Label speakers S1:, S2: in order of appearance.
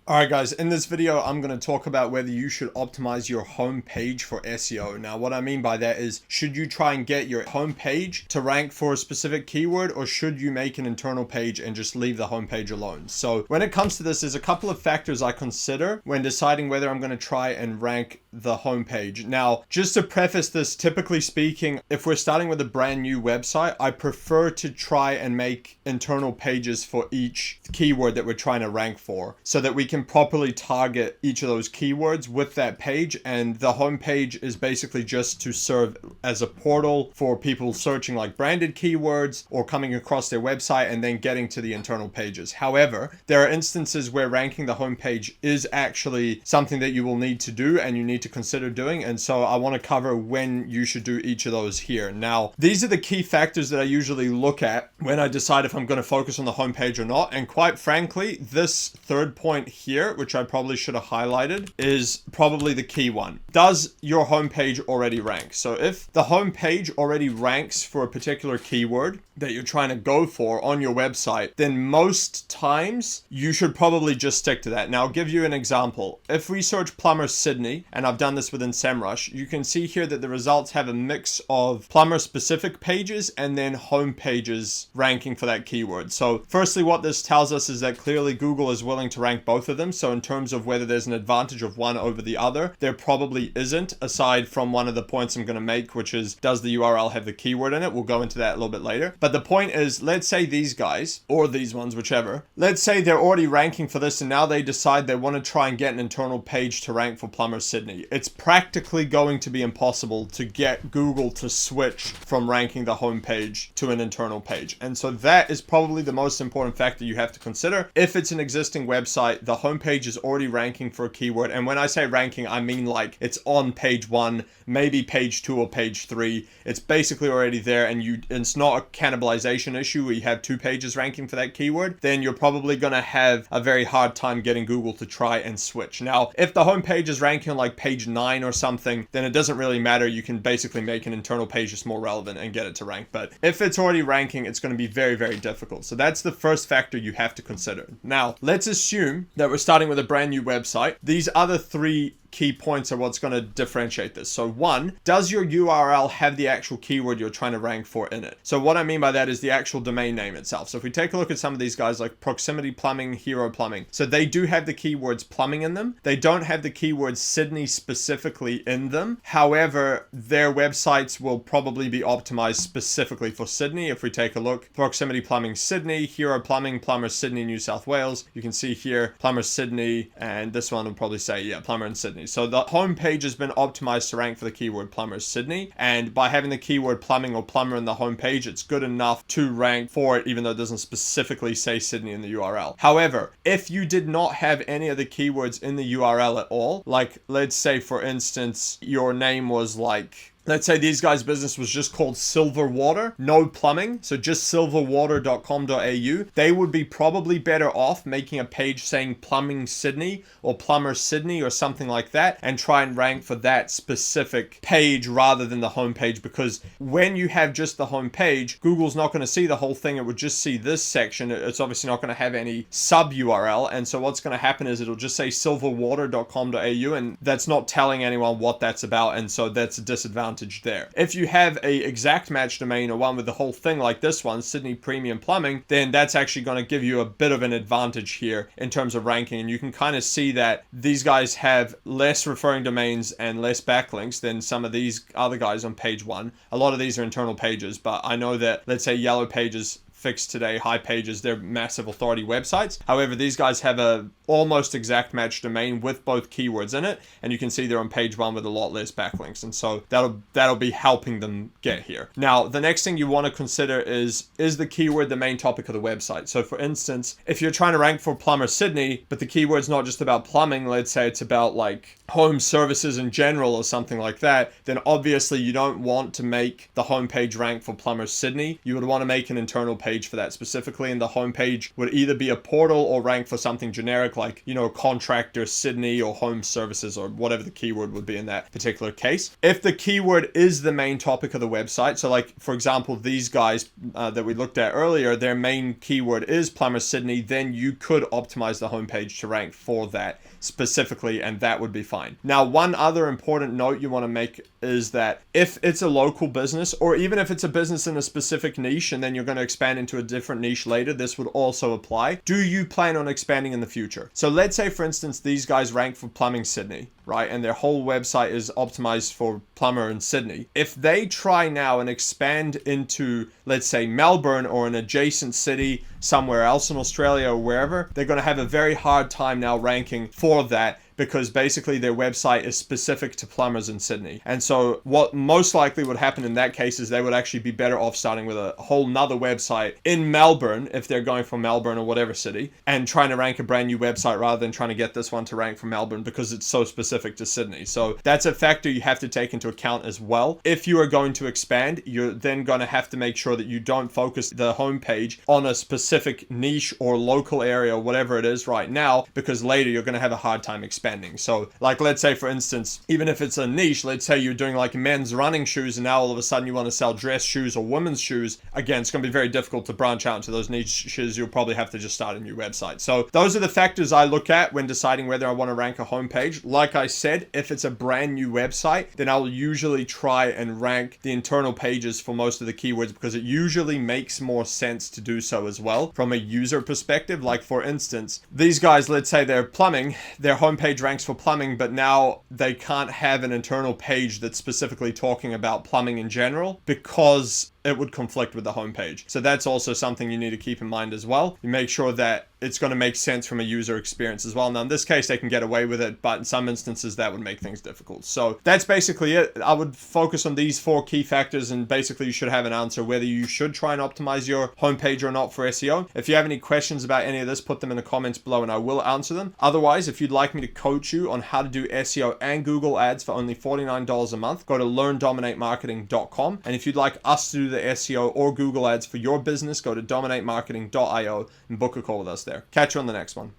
S1: Alright guys, in this video I'm going to talk about whether you should optimize your home page for SEO. Now what I mean by that is, should you try and get your home page to rank for a specific keyword, or should you make an internal page and just leave the home page alone? So when it comes to this, there's a couple of factors I consider when deciding whether I'm going to try and rank the home page. Now, just to preface this, typically speaking, if we're starting with a brand new website, I prefer to try and make internal pages for each keyword that we're trying to rank for, so that we can properly target each of those keywords with that page. And the home page is basically just to serve as a portal for people searching like branded keywords or coming across their website and then getting to the internal pages. However, there are instances where ranking the home page is actually something that you will need to do and you need to consider doing. And so I want to cover when you should do each of those here. Now, these are the key factors that I usually look at when I decide if I'm going to focus on the home page or not. And quite frankly, this third point here, which I probably should have highlighted, is probably the key one. Does your homepage already rank? So if the homepage already ranks for a particular keyword that you're trying to go for on your website, then most times you should probably just stick to that. Now, I'll give you an example. If we search plumber Sydney, and I've done this within SEMrush, you can see here that the results have a mix of plumber specific pages and then home pages ranking for that keyword. So firstly, what this tells us is that clearly Google is willing to rank both of them. So in terms of whether there's an advantage of one over the other, there probably isn't, aside from one of the points I'm going to make, which is, does the URL have the keyword in it? We'll go into that a little bit later. But the point is, let's say these guys, or these ones, whichever, let's say they're already ranking for this and now they decide they want to try and get an internal page to rank for plumber Sydney. It's practically going to be impossible to get Google to switch from ranking the homepage to an internal page. And so that is probably the most important factor you have to consider. If it's an existing website, the homepage is already ranking for a keyword. And when I say ranking, I mean like it's on page 1, maybe page 2 or page 3. It's basically already there, and it's not a cannibalization issue where you have 2 pages ranking for that keyword. Then you're probably going to have a very hard time getting Google to try and switch. Now, if the homepage is ranking on like page 9 or something, then it doesn't really matter. You can basically make an internal page just more relevant and get it to rank. But if it's already ranking, it's going to be very, very difficult. So that's the first factor you have to consider. Now, let's assume that we're starting with a brand new website. These other 3 key points are what's going to differentiate this. So 1, does your URL have the actual keyword you're trying to rank for in it? So what I mean by that is the actual domain name itself. So if we take a look at some of these guys like Proximity Plumbing, Hero Plumbing, so they do have the keywords plumbing in them. They don't have the keyword Sydney specifically in them. However, their websites will probably be optimized specifically for Sydney. If we take a look, Proximity Plumbing Sydney, Hero Plumbing, Plumber Sydney, New South Wales. You can see here Plumber Sydney, and this one will probably say, yeah, Plumber in Sydney. So the home page has been optimized to rank for the keyword plumber Sydney, and by having the keyword plumbing or plumber in the home page, it's good enough to rank for it, even though it doesn't specifically say Sydney in the URL. However, if you did not have any of the keywords in the URL at all, like let's say for instance your name was like, let's say these guys' business was just called Silver Water, no plumbing, so just silverwater.com.au, they would be probably better off making a page saying Plumbing Sydney or Plumber Sydney or something like that, and try and rank for that specific page rather than the homepage. Because when you have just the homepage, Google's not going to see the whole thing. It would just see this section. It's obviously not going to have any sub URL. And so what's going to happen is it'll just say silverwater.com.au, and that's not telling anyone what that's about. And so that's a disadvantage there. If you have a exact match domain or one with the whole thing like this one, Sydney Premium Plumbing, then that's actually going to give you a bit of an advantage here in terms of ranking. And you can kind of see that these guys have less referring domains and less backlinks than some of these other guys on page 1. A lot of these are internal pages, but I know that, let's say Yellow Pages, Fix Today, High Pages, they're massive authority websites. However, these guys have a almost exact match domain with both keywords in it, and you can see they're on page 1 with a lot less backlinks, and so that'll be helping them get here. Now, the next thing you want to consider is the keyword the main topic of the website? So for instance, if you're trying to rank for Plumber Sydney, but the keyword's not just about plumbing, let's say it's about like home services in general or something like that, then obviously you don't want to make the homepage rank for Plumber Sydney. You would want to make an internal page homepage for that specifically, and the homepage would either be a portal or rank for something generic like, contractor Sydney or home services or whatever the keyword would be in that particular case. If the keyword is the main topic of the website, so like for example these guys that we looked at earlier, their main keyword is plumber Sydney, then you could optimize the homepage to rank for that specifically, and that would be fine. Now, one other important note you want to make is that if it's a local business, or even if it's a business in a specific niche and then you're going to expand into a different niche later, this would also apply. Do you plan on expanding in the future? So let's say for instance these guys rank for plumbing Sydney, right, and their whole website is optimized for plumber in Sydney. If they try now and expand into, let's say, Melbourne or an adjacent city somewhere else in Australia or wherever, they're going to have a very hard time now ranking for that, because basically their website is specific to plumbers in Sydney. And so what most likely would happen in that case is they would actually be better off starting with a whole nother website in Melbourne, if they're going from Melbourne or whatever city, and trying to rank a brand new website rather than trying to get this one to rank from Melbourne because it's so specific to Sydney. So that's a factor you have to take into account as well. If you are going to expand, you're then going to have to make sure that you don't focus the homepage on a specific niche or local area or whatever it is right now, because later you're going to have a hard time expanding. So like, let's say for instance, even if it's a niche, let's say you're doing like men's running shoes and now all of a sudden you want to sell dress shoes or women's shoes, again, it's going to be very difficult to branch out into those niches. You'll probably have to just start a new website. So those are the factors I look at when deciding whether I want to rank a homepage. Like I said, if it's a brand new website, then I'll usually try and rank the internal pages for most of the keywords, because it usually makes more sense to do so as well from a user perspective. Like for instance, these guys, let's say they're plumbing, their homepage ranks for plumbing, but now they can't have an internal page that's specifically talking about plumbing in general because it would conflict with the homepage. So that's also something you need to keep in mind as well. You make sure that it's going to make sense from a user experience as well. Now in this case they can get away with it, but in some instances that would make things difficult. So that's basically it. I would focus on these 4 key factors, and basically you should have an answer whether you should try and optimize your homepage or not for SEO. If you have any questions about any of this, put them in the comments below and I will answer them. Otherwise, if you'd like me to coach you on how to do SEO and Google ads for only $49 a month, go to learndominatemarketing.com. And if you'd like us to do the SEO or Google ads for your business, go to dominatemarketing.io and book a call with us there. Catch you on the next one.